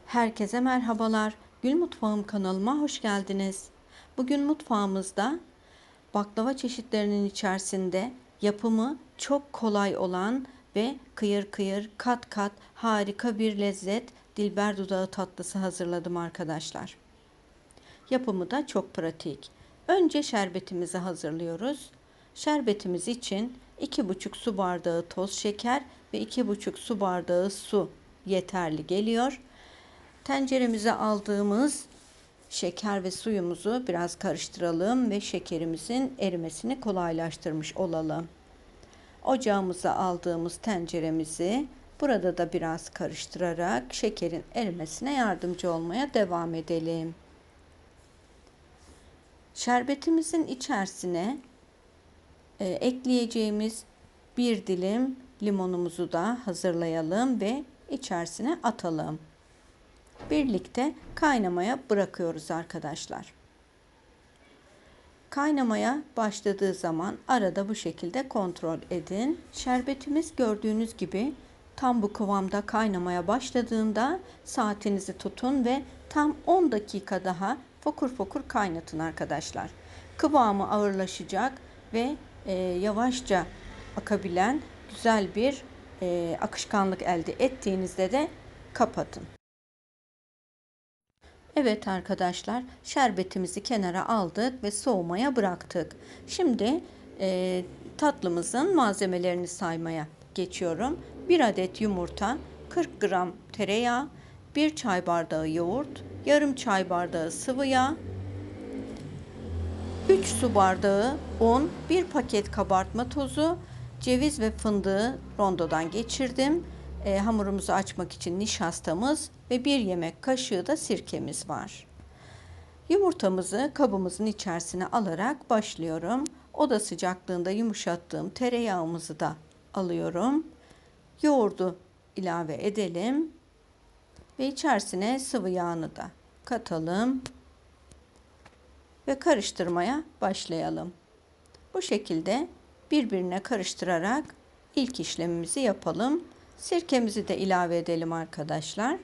Herkese merhabalar. Gül Mutfağım kanalıma hoş geldiniz. Bugün mutfağımızda baklava çeşitlerinin içerisinde yapımı çok kolay olan ve kıyır kıyır kat kat harika bir lezzet Dilber dudağı tatlısı hazırladım arkadaşlar. Yapımı da çok pratik. Önce şerbetimizi hazırlıyoruz. Şerbetimiz için 2,5 su bardağı toz şeker ve 2,5 su bardağı su yeterli geliyor. Tenceremize aldığımız şeker ve suyumuzu biraz karıştıralım ve şekerimizin erimesini kolaylaştırmış olalım. Ocağımıza aldığımız tenceremizi burada da biraz karıştırarak şekerin erimesine yardımcı olmaya devam edelim. Şerbetimizin içerisine ekleyeceğimiz bir dilim limonumuzu da hazırlayalım ve içerisine atalım. Birlikte kaynamaya bırakıyoruz arkadaşlar. Kaynamaya başladığı zaman arada bu şekilde kontrol edin. Şerbetimiz gördüğünüz gibi tam bu kıvamda kaynamaya başladığında saatinizi tutun ve tam 10 dakika daha fokur fokur kaynatın arkadaşlar. Kıvamı ağırlaşacak ve yavaşça akabilen güzel bir akışkanlık elde ettiğinizde de kapatın. Evet arkadaşlar, şerbetimizi kenara aldık ve soğumaya bıraktık. Şimdi tatlımızın malzemelerini saymaya geçiyorum. 1 adet yumurta, 40 gram tereyağı, 1 çay bardağı yoğurt, yarım çay bardağı sıvı yağ, 3 su bardağı un, 1 paket kabartma tozu, ceviz ve fındığı rondodan geçirdim. Hamurumuzu açmak için nişastamız ve 1 yemek kaşığı da sirkemiz var. Yumurtamızı kabımızın içerisine alarak başlıyorum. Oda sıcaklığında yumuşattığım tereyağımızı da alıyorum. Yoğurdu ilave edelim ve içerisine sıvı yağını da katalım ve karıştırmaya başlayalım. Bu şekilde birbirine karıştırarak ilk işlemimizi yapalım. Sirkemizi de ilave edelim arkadaşlar.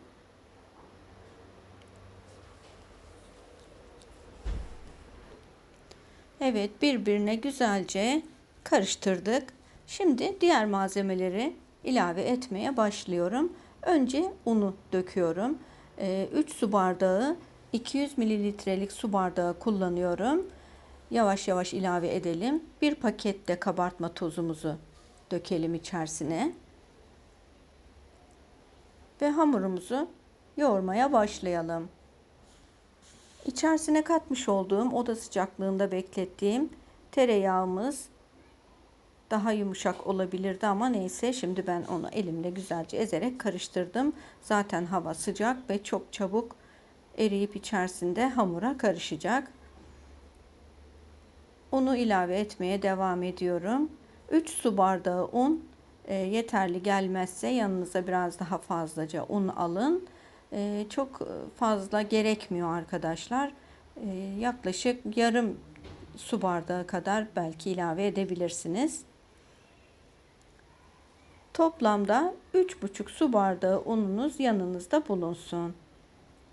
Evet, birbirine güzelce karıştırdık. Şimdi diğer malzemeleri ilave etmeye başlıyorum. Önce unu döküyorum. 3 su bardağı 200 mililitrelik su bardağı kullanıyorum. Yavaş yavaş ilave edelim. 1 paket de kabartma tozumuzu dökelim içerisine. Ve hamurumuzu yoğurmaya başlayalım. İçerisine katmış olduğum oda sıcaklığında beklettiğim tereyağımız daha yumuşak olabilirdi ama neyse, şimdi ben onu elimle güzelce ezerek karıştırdım. Zaten hava sıcak ve çok çabuk eriyip içerisinde hamura karışacak. Unu ilave etmeye devam ediyorum. 3 su bardağı un yeterli gelmezse yanınıza biraz daha fazlaca un alın. Çok fazla gerekmiyor arkadaşlar. Yaklaşık yarım su bardağı kadar belki ilave edebilirsiniz. Toplamda 3,5 su bardağı ununuz yanınızda bulunsun.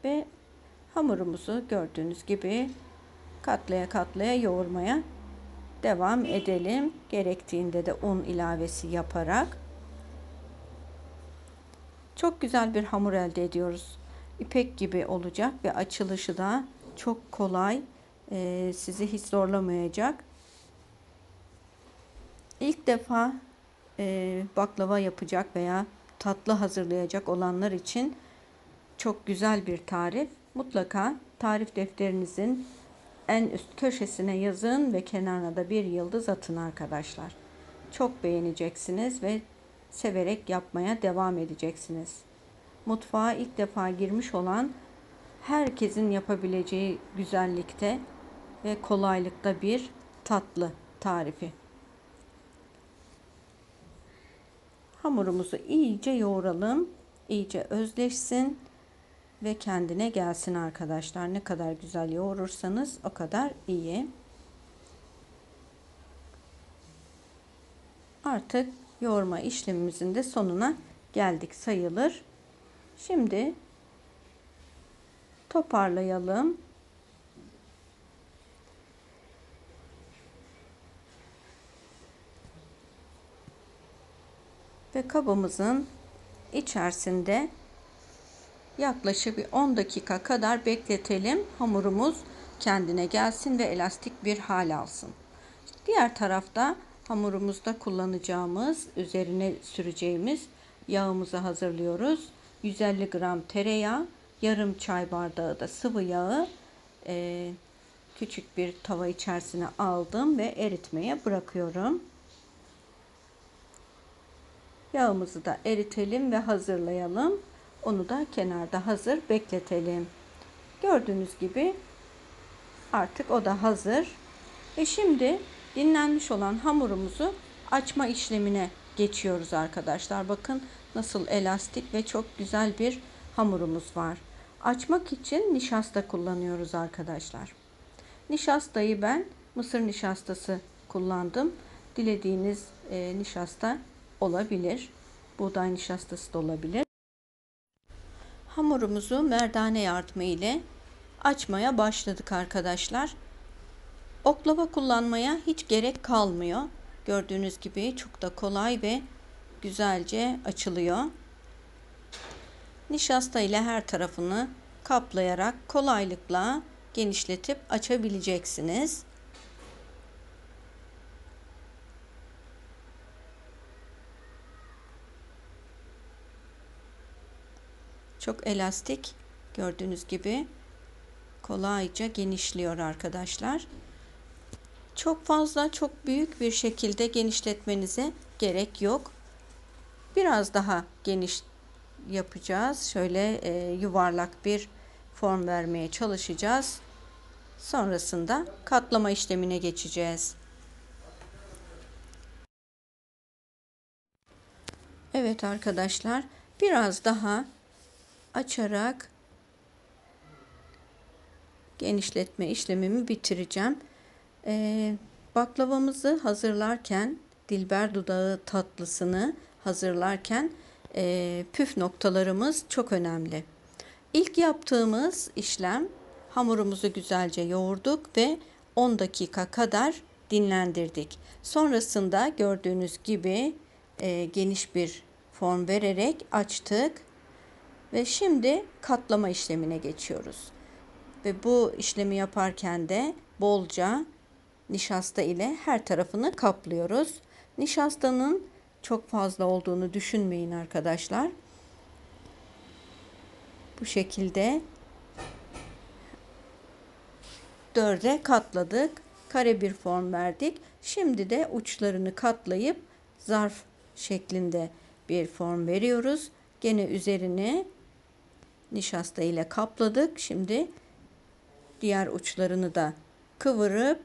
Ve hamurumuzu gördüğünüz gibi katlaya katlaya yoğurmaya devam edelim. Gerektiğinde de un ilavesi yaparak. Çok güzel bir hamur elde ediyoruz. İpek gibi olacak ve açılışı da çok kolay. Sizi hiç zorlamayacak. İlk defa baklava yapacak veya tatlı hazırlayacak olanlar için çok güzel bir tarif. Mutlaka tarif defterinizin en üst köşesine yazın ve kenarına da bir yıldız atın arkadaşlar. Çok beğeneceksiniz ve severek yapmaya devam edeceksiniz. Mutfağa ilk defa girmiş olan herkesin yapabileceği güzellikte ve kolaylıkta bir tatlı tarifi. Hamurumuzu iyice yoğuralım, iyice özleşsin ve kendine gelsin arkadaşlar. Ne kadar güzel yoğurursanız o kadar iyi. Artık yoğurma işlemimizin de sonuna geldik sayılır. Şimdi Toparlayalım. Ve kabımızın içerisinde yaklaşık bir 10 dakika kadar bekletelim. Hamurumuz kendine gelsin ve elastik bir hal alsın. Diğer tarafta hamurumuzda kullanacağımız, üzerine süreceğimiz yağımızı hazırlıyoruz. 150 gram tereyağı, yarım çay bardağı da sıvı yağı küçük bir tava içerisine aldım ve eritmeye bırakıyorum. Yağımızı da eritelim ve hazırlayalım. Onu da kenarda hazır bekletelim. Gördüğünüz gibi artık o da hazır. Ve şimdi dinlenmiş olan hamurumuzu açma işlemine geçiyoruz arkadaşlar. Bakın nasıl elastik ve çok güzel bir hamurumuz var. Açmak için nişasta kullanıyoruz arkadaşlar. Nişastayı ben mısır nişastası kullandım. Dilediğiniz nişasta olabilir. Buğday nişastası da olabilir. Hamurumuzu merdane yardımı ile açmaya başladık arkadaşlar. Oklava kullanmaya hiç gerek kalmıyor. Gördüğünüz gibi çok da kolay ve güzelce açılıyor. Nişasta ile her tarafını kaplayarak kolaylıkla genişletip açabileceksiniz. Çok elastik, gördüğünüz gibi kolayca genişliyor arkadaşlar. Çok fazla, çok büyük bir şekilde genişletmenize gerek yok. Biraz daha geniş yapacağız. Şöyle yuvarlak bir form vermeye çalışacağız. Sonrasında katlama işlemine geçeceğiz. Evet arkadaşlar, biraz daha açarak genişletme işlemimi bitireceğim. Baklavamızı hazırlarken, Dilber dudağı tatlısını hazırlarken püf noktalarımız çok önemli. İlk yaptığımız işlem, hamurumuzu güzelce yoğurduk ve 10 dakika kadar dinlendirdik. Sonrasında gördüğünüz gibi geniş bir form vererek açtık ve şimdi katlama işlemine geçiyoruz. Ve bu işlemi yaparken de bolca nişasta ile her tarafını kaplıyoruz. Nişastanın çok fazla olduğunu düşünmeyin arkadaşlar. Bu şekilde 4'e katladık. Kare bir form verdik. Şimdi de uçlarını katlayıp zarf şeklinde bir form veriyoruz. Gene üzerini nişasta ile kapladık. Şimdi diğer uçlarını da kıvırıp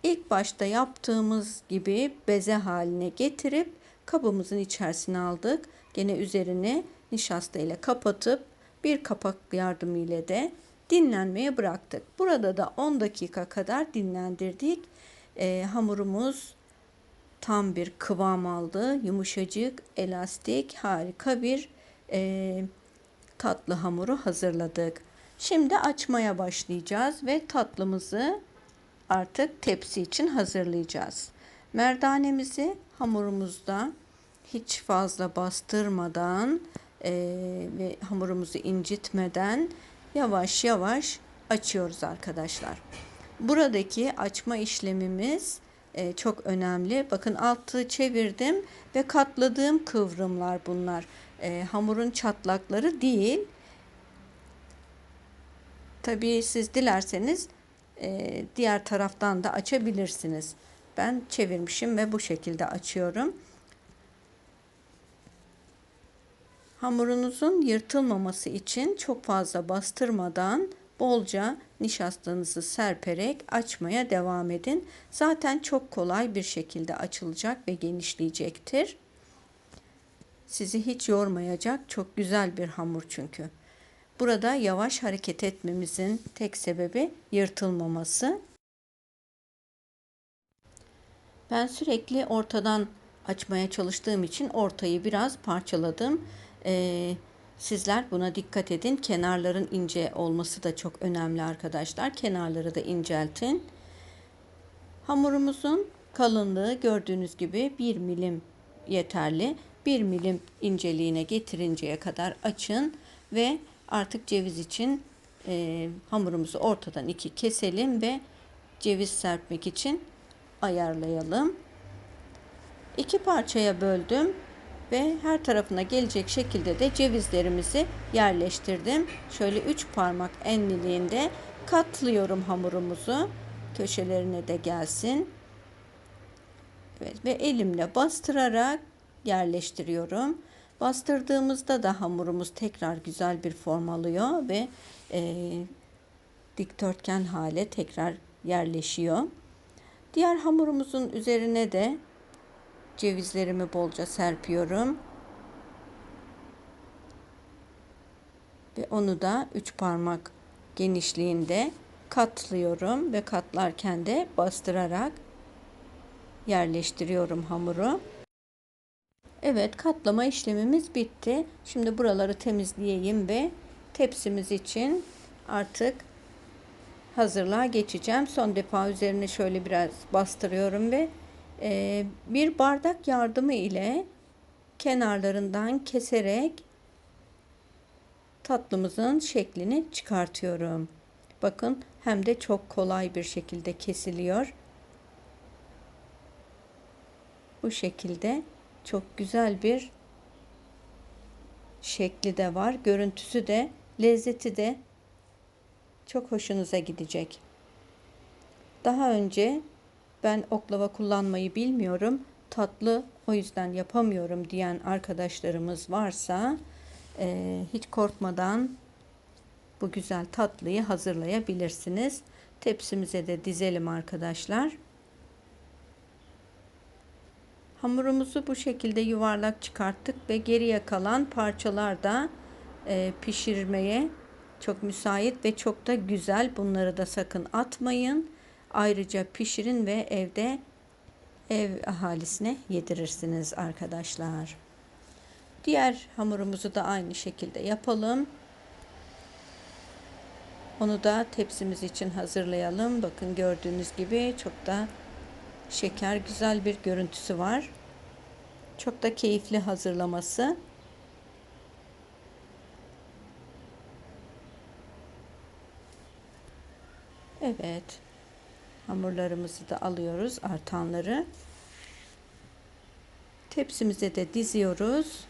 ilk başta yaptığımız gibi beze haline getirip kabımızın içerisine aldık. Gene üzerini nişasta ile kapatıp bir kapak yardımıyla de dinlenmeye bıraktık. Burada da 10 dakika kadar dinlendirdik. Hamurumuz tam bir kıvam aldı. Yumuşacık, elastik, harika bir tatlı hamuru hazırladık. Şimdi açmaya başlayacağız ve tatlımızı artık tepsi için hazırlayacağız. Merdanemizi hamurumuzda hiç fazla bastırmadan ve hamurumuzu incitmeden yavaş yavaş açıyoruz arkadaşlar. Buradaki açma işlemimiz çok önemli. Bakın altı çevirdim ve katladığım kıvrımlar bunlar. Hamurun çatlakları değil. Tabii siz dilerseniz diğer taraftan da açabilirsiniz. Ben çevirmişim ve bu şekilde açıyorum. Hamurunuzun yırtılmaması için çok fazla bastırmadan bolca nişastanızı serperek açmaya devam edin. Zaten çok kolay bir şekilde açılacak ve genişleyecektir. Sizi hiç yormayacak çok güzel bir hamur çünkü. Burada yavaş hareket etmemizin tek sebebi yırtılmaması. Ben sürekli ortadan açmaya çalıştığım için ortayı biraz parçaladım. Sizler buna dikkat edin. Kenarların ince olması da çok önemli arkadaşlar. Kenarları da inceltin. Hamurumuzun kalınlığı gördüğünüz gibi 1 milim yeterli. 1 milim inceliğine getirinceye kadar açın ve artık ceviz için hamurumuzu ortadan 2 keselim ve ceviz serpmek için ayarlayalım. 2 parçaya böldüm ve her tarafına gelecek şekilde de cevizlerimizi yerleştirdim. Şöyle 3 parmak enliliğinde katlıyorum hamurumuzu. Köşelerine de gelsin. Evet, ve elimle bastırarak yerleştiriyorum. Bastırdığımızda da hamurumuz tekrar güzel bir form alıyor ve dikdörtgen hale tekrar yerleşiyor. Diğer hamurumuzun üzerine de cevizlerimi bolca serpiyorum. Ve onu da 3 parmak genişliğinde katlıyorum ve katlarken de bastırarak yerleştiriyorum hamuru. Evet, katlama işlemimiz bitti. Şimdi buraları temizleyeyim ve tepsimiz için artık hazırlığa geçeceğim. Son defa üzerine şöyle biraz bastırıyorum ve bir bardak yardımı ile kenarlarından keserek tatlımızın şeklini çıkartıyorum. Bakın, hem de çok kolay bir şekilde kesiliyor. Bu şekilde çok güzel bir şekli de var. Görüntüsü de, lezzeti de çok hoşunuza gidecek. Daha önce ben oklava kullanmayı bilmiyorum, tatlı o yüzden yapamıyorum diyen arkadaşlarımız varsa hiç korkmadan bu güzel tatlıyı hazırlayabilirsiniz. Tepsimize de dizelim arkadaşlar. Hamurumuzu bu şekilde yuvarlak çıkarttık ve geriye kalan parçalar da pişirmeye çok müsait ve çok da güzel. Bunları da sakın atmayın. Ayrıca pişirin ve evde ev ahalisine yedirirsiniz arkadaşlar. Diğer hamurumuzu da aynı şekilde yapalım. Onu da tepsimiz için hazırlayalım. Bakın, gördüğünüz gibi çok da şeker, güzel bir görüntüsü var. Çok da keyifli hazırlaması. Evet. Hamurlarımızı da alıyoruz, artanları. Tepsimize de diziyoruz.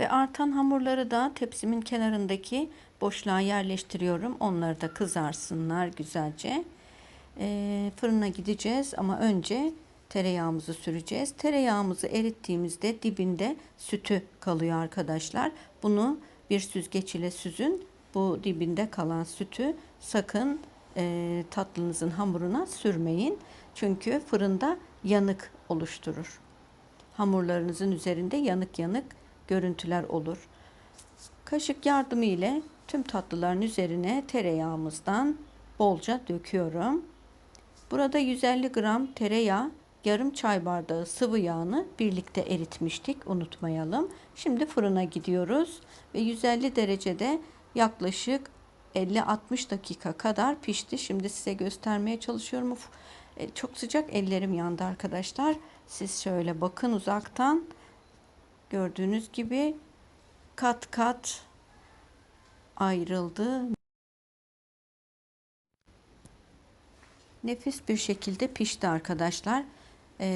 Ve artan hamurları da tepsimin kenarındaki boşluğa yerleştiriyorum. Onları da kızarsınlar güzelce. Fırına gideceğiz ama önce tereyağımızı süreceğiz. Tereyağımızı erittiğimizde dibinde sütü kalıyor arkadaşlar. Bunu bir süzgeç ile süzün. Bu dibinde kalan sütü sakın tatlınızın hamuruna sürmeyin. Çünkü fırında yanık oluşturur. Hamurlarınızın üzerinde yanık yanık görüntüler olur. Kaşık yardımı ile tüm tatlıların üzerine tereyağımızdan bolca döküyorum. Burada 150 gram tereyağı, yarım çay bardağı sıvı yağını birlikte eritmiştik. Unutmayalım. Şimdi fırına gidiyoruz ve 150 derecede yaklaşık 50-60 dakika kadar pişti. Şimdi size göstermeye çalışıyorum. Of, çok sıcak, ellerim yandı arkadaşlar. Siz şöyle bakın uzaktan. Gördüğünüz gibi kat kat ayrıldı. Nefis bir şekilde pişti arkadaşlar.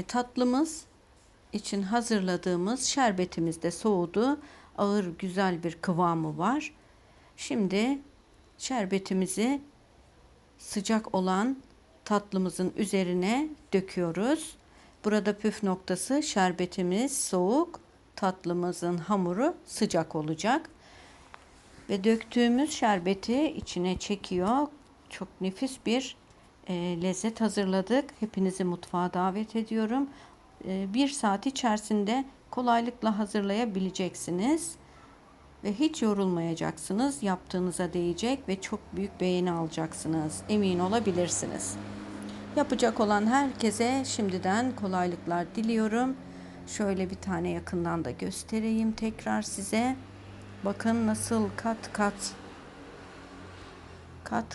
Tatlımız için hazırladığımız şerbetimiz de soğudu. Ağır, güzel bir kıvamı var. Şimdi şerbetimizi sıcak olan tatlımızın üzerine döküyoruz. Burada püf noktası, şerbetimiz soğuk, tatlımızın hamuru sıcak olacak. Ve döktüğümüz şerbeti içine çekiyor. Çok nefis bir lezzet hazırladık. Hepinizi mutfağa davet ediyorum. 1 saat içerisinde kolaylıkla hazırlayabileceksiniz. Ve hiç yorulmayacaksınız. Yaptığınıza değecek ve çok büyük beğeni alacaksınız. Emin olabilirsiniz. Yapacak olan herkese şimdiden kolaylıklar diliyorum. Şöyle bir tane yakından da göstereyim tekrar size. Bakın nasıl kat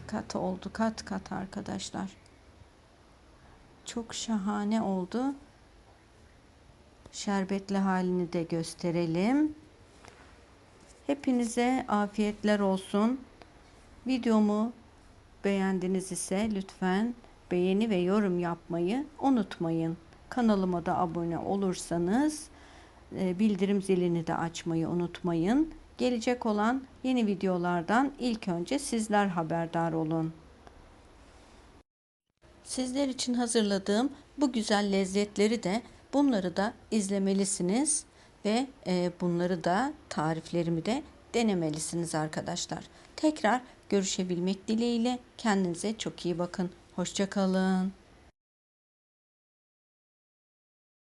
kat oldu, kat kat arkadaşlar. Çok şahane oldu. Şerbetli halini de gösterelim. Hepinize afiyetler olsun. Videomu beğendiniz ise lütfen beğeni ve yorum yapmayı unutmayın. Kanalıma da abone olursanız bildirim zilini de açmayı unutmayın. Gelecek olan yeni videolardan ilk önce sizler haberdar olun. Sizler için hazırladığım bu güzel lezzetleri de bunları da izlemelisiniz ve bunları da tariflerimi de denemelisiniz arkadaşlar. Tekrar görüşebilmek dileğiyle kendinize çok iyi bakın. Hoşça kalın.